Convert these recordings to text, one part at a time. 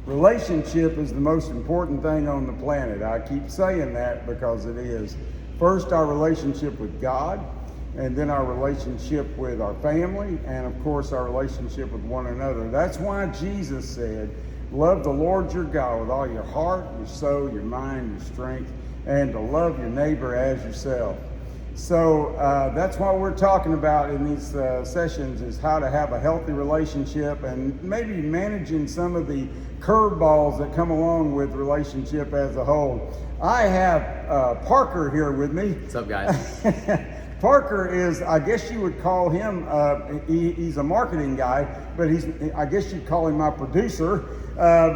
Relationship is the most important thing on the planet. I keep saying that because it is. First, our relationship with God, and then our relationship with our family, and of course our relationship with one another. That's why Jesus said, love the Lord your God with all your heart, your soul, your mind, your strength, and to love your neighbor as yourself. So that's what we're talking about in these sessions, is how to have a healthy relationship and maybe managing some of the curveballs that come along with relationship as a whole. I have Parker here with me. What's up, guys? Parker is, I guess you would call him, he's a marketing guy, but I guess you'd call him my producer,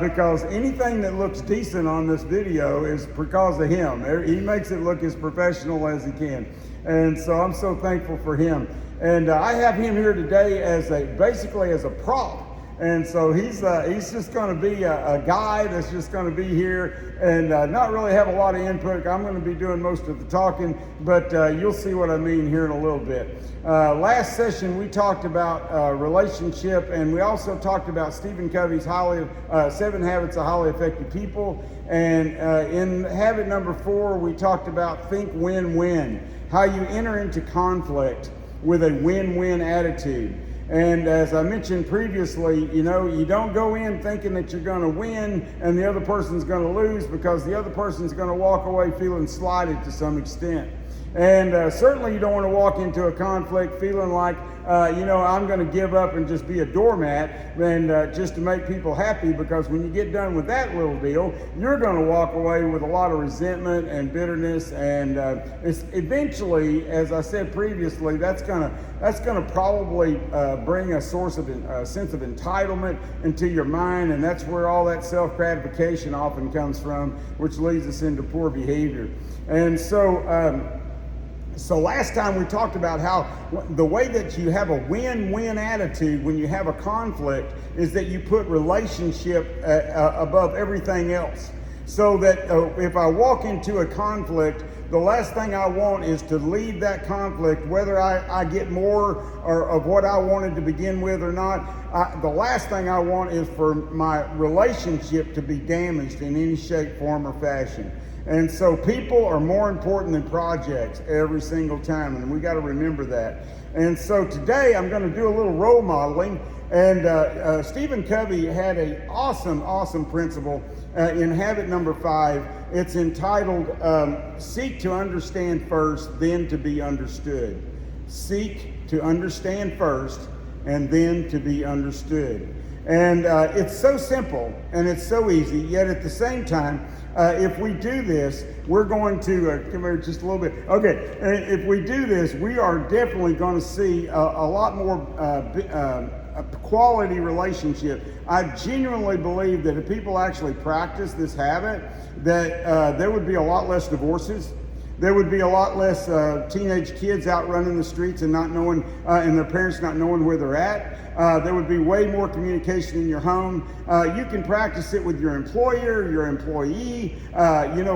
because anything that looks decent on this video is because of him. He makes it look as professional as he can. And so I'm so thankful for him. And I have him here today as basically as a prop. And so he's just going to be a guy that's just going to be here and not really have a lot of input. I'm going to be doing most of the talking, but you'll see what I mean here in a little bit. Last session we talked about relationship, and we also talked about Stephen Covey's 7 Habits of Highly Effective People. And in habit number 4, we talked about think win-win, how you enter into conflict with a win-win attitude. And as I mentioned previously, you don't go in thinking that you're going to win and the other person's going to lose, because the other person's going to walk away feeling slighted to some extent. And certainly you don't want to walk into a conflict feeling like, I'm going to give up and just be a doormat and just to make people happy, because when you get done with that little deal, you're going to walk away with a lot of resentment and bitterness. And it's eventually, as I said previously, that's going to probably bring a sense of entitlement into your mind, and that's where all that self-gratification often comes from, which leads us into poor behavior. And so last time we talked about how the way that you have a win-win attitude when you have a conflict is that you put relationship above everything else. So that if I walk into a conflict, the last thing I want is to leave that conflict, whether I get more of what I wanted to begin with or not. The last thing I want is for my relationship to be damaged in any shape, form, or fashion. And so people are more important than projects every single time, and we got to remember that. And so today I'm going to do a little role modeling, and Stephen Covey had an awesome principle in habit number 5. It's entitled, Seek to Understand First, Then to Be Understood. Seek to understand first, and then to be understood. And it's so simple, and it's so easy, yet at the same time, if we do this, we're going to, come here just a little bit. Okay, if we do this, we are definitely going to see a lot more a quality relationship. I genuinely believe that if people actually practice this habit, that there would be a lot less divorces. There would be a lot less teenage kids out running the streets and not knowing, and their parents not knowing where they're at. There would be way more communication in your home. You can practice it with your employer, your employee,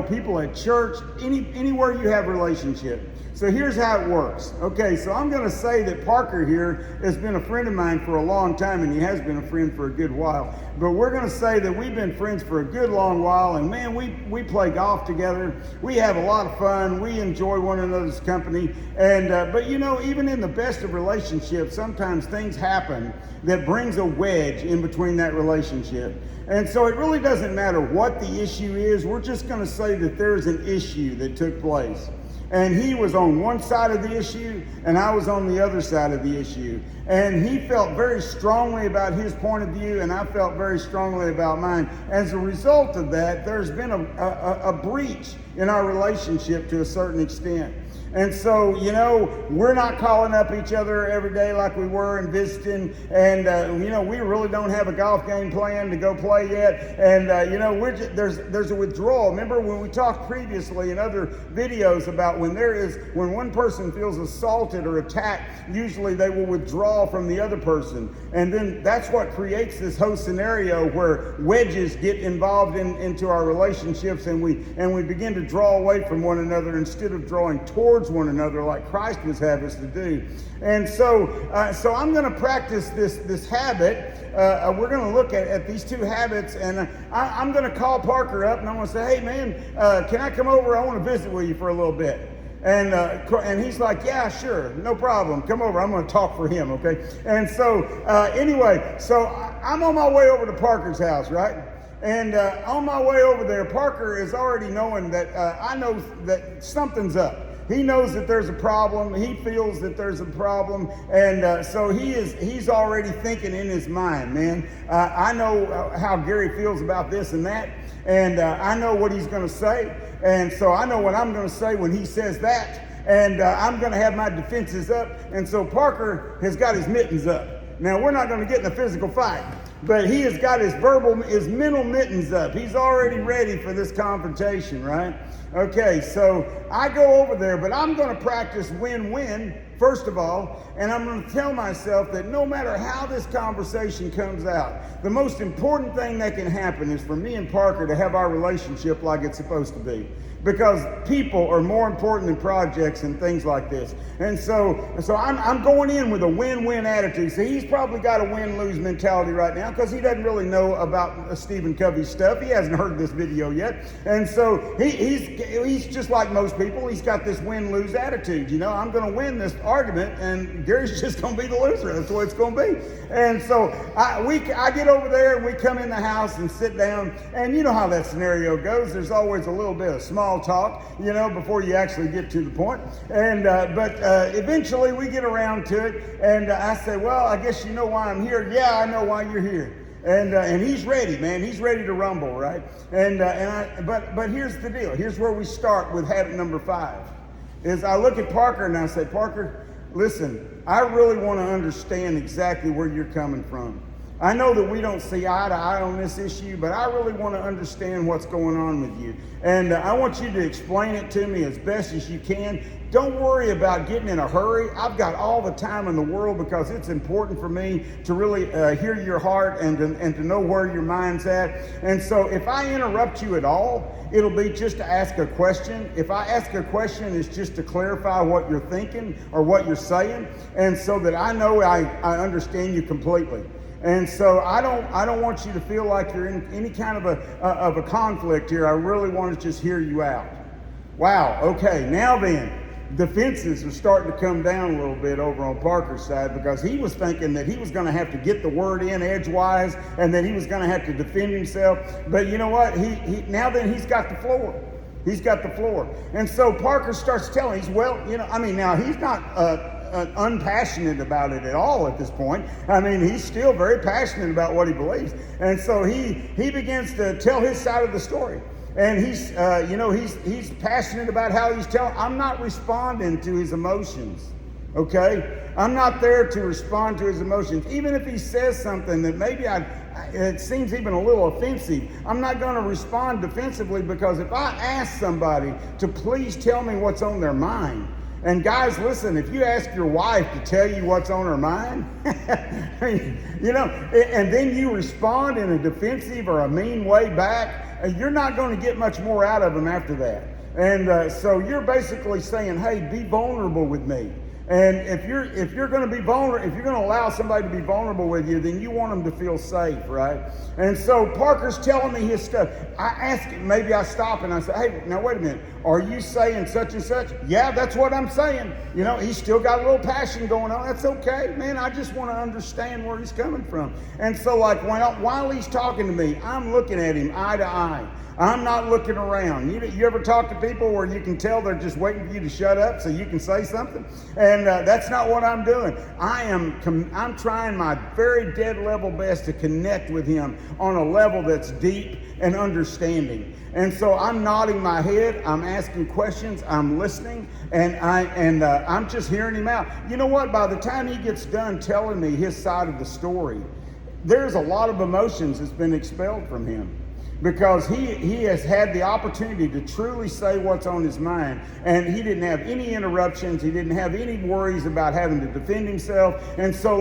people at church, anywhere you have relationship. So here's how it works. Okay, so I'm going to say that Parker here has been a friend of mine for a long time, and he has been a friend for a good while. But we're going to say that we've been friends for a good long while, and man, we play golf together. We have a lot of fun. We enjoy one another's company. And but even in the best of relationships, sometimes things happen that brings a wedge in between that relationship. And so it really doesn't matter what the issue is. We're just going to say that there's an issue that took place. And he was on one side of the issue, and I was on the other side of the issue. And he felt very strongly about his point of view, and I felt very strongly about mine. As a result of that, there's been a breach in our relationship to a certain extent. And so, we're not calling up each other every day like we were and visiting. And, we really don't have a golf game planned to go play yet. And, there's a withdrawal. Remember when we talked previously in other videos about when one person feels assaulted or attacked, usually they will withdraw from the other person. And then that's what creates this whole scenario where wedges get involved into our relationships, and we begin to draw away from one another instead of drawing towards towards one another like Christ would have us to do. And so I'm going to practice this habit. We're going to look at these two habits, and I'm going to call Parker up, and I'm going to say, hey, man, can I come over? I want to visit with you for a little bit. And he's like, yeah, sure, no problem. Come over. I'm going to talk for him, okay? And so anyway, so I'm on my way over to Parker's house, right? And on my way over there, Parker is already knowing that I know that something's up. He knows that there's a problem. He feels that there's a problem. And so he's already thinking in his mind, man, I know how Gary feels about this and that. And I know what he's going to say. And so I know what I'm going to say when he says that. And I'm going to have my defenses up. And so Parker has got his mittens up. Now, we're not going to get in a physical fight, but he has got his mental mittens up. He's already ready for this confrontation, right? Okay, so I go over there, but I'm going to practice win-win, first of all, and I'm going to tell myself that no matter how this conversation comes out, the most important thing that can happen is for me and Parker to have our relationship like it's supposed to be. Because people are more important than projects and things like this. And so I'm going in with a win-win attitude. So he's probably got a win-lose mentality right now because he doesn't really know about Stephen Covey's stuff. He hasn't heard this video yet. And so he's just like most people. He's got this win-lose attitude. You know, I'm going to win this argument and Gary's just going to be the loser. That's what it's going to be. And so I get over there and we come in the house and sit down. And you know how that scenario goes. There's always a little bit of small talk, you know, before you actually get to the point. And but eventually we get around to it, and I say, well, I guess you know why I'm here. Yeah, I know why you're here. And he's ready, man. He's ready to rumble, right? But here's the deal. Here's where we start with habit number 5. Is I look at Parker and I say, Parker, listen, I really want to understand exactly where you're coming from. I know that we don't see eye to eye on this issue, but I really want to understand what's going on with you. And I want you to explain it to me as best as you can. Don't worry about getting in a hurry. I've got all the time in the world because it's important for me to really hear your heart and to know where your mind's at. And so if I interrupt you at all, it'll be just to ask a question. If I ask a question, it's just to clarify what you're thinking or what you're saying, and so that I know I understand you completely. And so I don't want you to feel like you're in any kind of a conflict here. I really want to just hear you out. Wow, okay, now then, defenses are starting to come down a little bit over on Parker's side because he was thinking that he was going to have to get the word in edgewise and that he was going to have to defend himself. But you know what? Now then he's got the floor. He's got the floor. And so Parker starts telling, now he's not unpassionate about it at all at this point. I mean, he's still very passionate about what he believes. And so he begins to tell his side of the story. And he's passionate about how he's telling. I'm not responding to his emotions, okay? I'm not there to respond to his emotions. Even if he says something that maybe it seems even a little offensive, I'm not going to respond defensively, because if I ask somebody to please tell me what's on their mind, and guys, listen, if you ask your wife to tell you what's on her mind, and then you respond in a defensive or a mean way back, you're not going to get much more out of them after that. And so you're basically saying, hey, be vulnerable with me. And if you're going to be vulnerable, if you're going to allow somebody to be vulnerable with you, then you want them to feel safe, right? And so Parker's telling me his stuff. I ask him, maybe I stop and I say, hey, now wait a minute. Are you saying such and such? Yeah, that's what I'm saying. You know, he's still got a little passion going on. That's okay, man. I just want to understand where he's coming from. And so like while he's talking to me, I'm looking at him eye to eye. I'm not looking around. You ever talk to people where you can tell they're just waiting for you to shut up so you can say something? And that's not what I'm doing. I'm trying my very dead level best to connect with him on a level that's deep and understanding. And so I'm nodding my head. I'm asking questions. I'm listening, and I'm just hearing him out. You know what? By the time he gets done telling me his side of the story, there's a lot of emotions that's been expelled from him, because he has had the opportunity to truly say what's on his mind, and he didn't have any interruptions. He didn't have any worries about having to defend himself. And so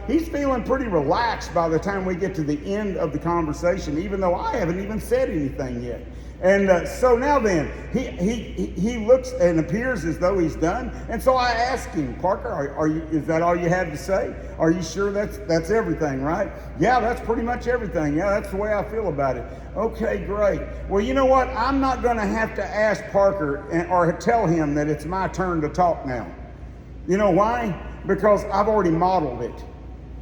he's feeling pretty relaxed by the time we get to the end of the conversation, even though I haven't even said anything yet. And so now then, he looks and appears as though he's done. And so I asked him, Parker, is that all you have to say? Are you sure that's everything, right? Yeah, that's pretty much everything. Yeah, that's the way I feel about it. Okay, great. Well, you know what? I'm not going to have to ask Parker or tell him that it's my turn to talk now. You know why? Because I've already modeled it.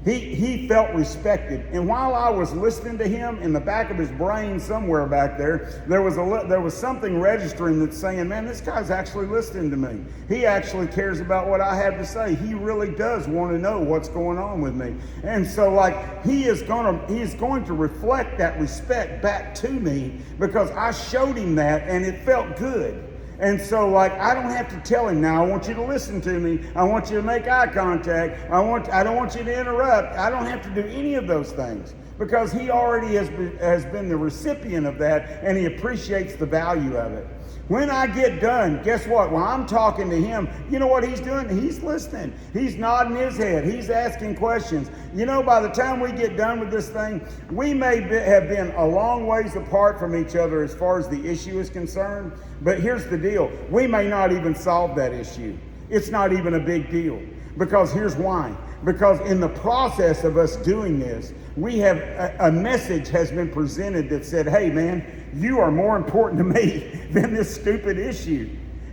He felt respected, and while I was listening to him, in the back of his brain somewhere back there was something registering that's saying, man, this guy's actually listening to me. He actually cares about what I have to say. He really does want to know what's going on with me. And so like he is going to reflect that respect back to me because I showed him that and it felt good. And so, like, I don't have to tell him now, I want you to listen to me. I want you to make eye contact. I don't want you to interrupt. I don't have to do any of those things because he already has been the recipient of that, and he appreciates the value of it. When I get done, guess what? While I'm talking to him, you know what he's doing? He's listening. He's nodding his head. He's asking questions. You know, by the time we get done with this thing, we may have been a long ways apart from each other as far as the issue is concerned. But here's the deal. We may not even solve that issue. It's not even a big deal. Because here's why. Because in the process of us doing this, we have a message has been presented that said, hey man, you are more important to me than this stupid issue.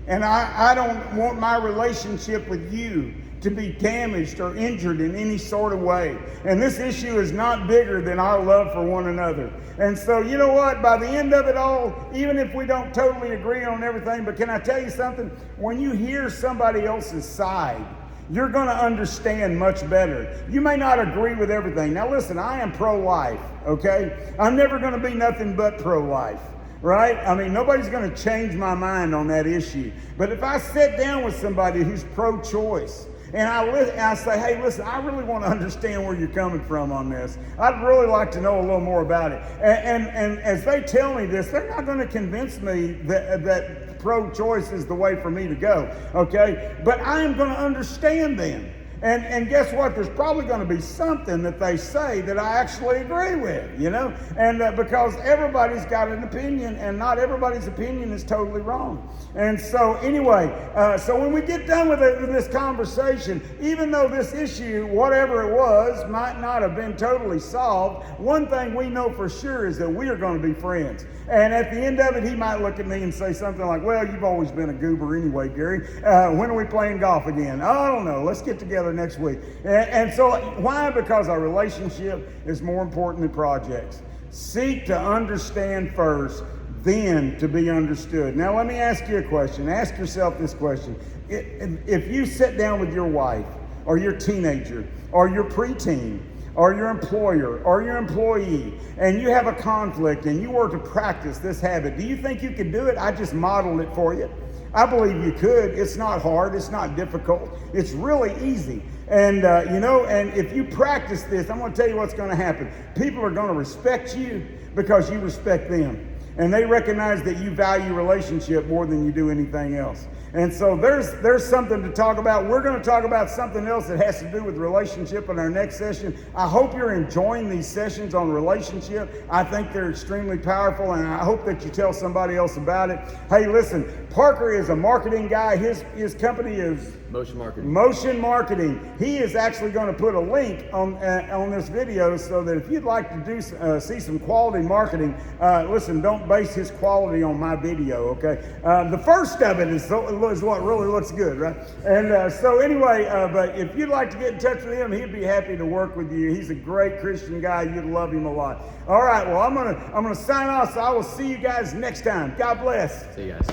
And I don't want my relationship with you to be damaged or injured in any sort of way. And this issue is not bigger than our love for one another. And so, you know what? By the end of it all, even if we don't totally agree on everything, but can I tell you something? When you hear somebody else's side, you're going to understand much better. You may not agree with everything. Now listen, I am pro-life, okay? I'm never going to be nothing but pro-life, right? I mean, nobody's going to change my mind on that issue. But if I sit down with somebody who's pro-choice, and I say, hey, listen, I really want to understand where you're coming from on this. I'd really like to know a little more about it. And as they tell me this, they're not going to convince me that pro-choice is the way for me to go, okay? But I am going to understand them. And guess what? There's probably going to be something that they say that I actually agree with, you know? And because everybody's got an opinion, and not everybody's opinion is totally wrong. And so anyway, so when we get done with this conversation, even though this issue, whatever it was, might not have been totally solved, one thing we know for sure is that we are going to be friends. And at the end of it, he might look at me and say something like, well, you've always been a goober anyway, Gary. When are we playing golf again? I don't know. Let's get together next week. And so why? Because our relationship is more important than projects. Seek to understand first, then to be understood. Now, let me ask you a question. Ask yourself this question. If you sit down with your wife or your teenager or your preteen, or your employer, or your employee, and you have a conflict and you were to practice this habit, do you think you could do it? I just modeled it for you. I believe you could. It's not hard. It's not difficult. It's really easy. And, you know, and if you practice this, I'm going to tell you what's going to happen. People are going to respect you because you respect them. And they recognize that you value relationship more than you do anything else. And so there's something to talk about. We're going to talk about something else that has to do with relationship in our next session. I hope you're enjoying these sessions on relationship. I think they're extremely powerful, and I hope that you tell somebody else about it. Hey, listen, Parker is a marketing guy. His company is Motion Marketing. He is actually going to put a link on this video so that if you'd like to see some quality marketing, listen, don't base his quality on my video, okay? The first of it is what really looks good, right? And so anyway, but if you'd like to get in touch with him, he'd be happy to work with you. He's a great Christian guy. You'd love him a lot. All right, well, I'm gonna sign off, so I will see you guys next time. God bless. See you guys.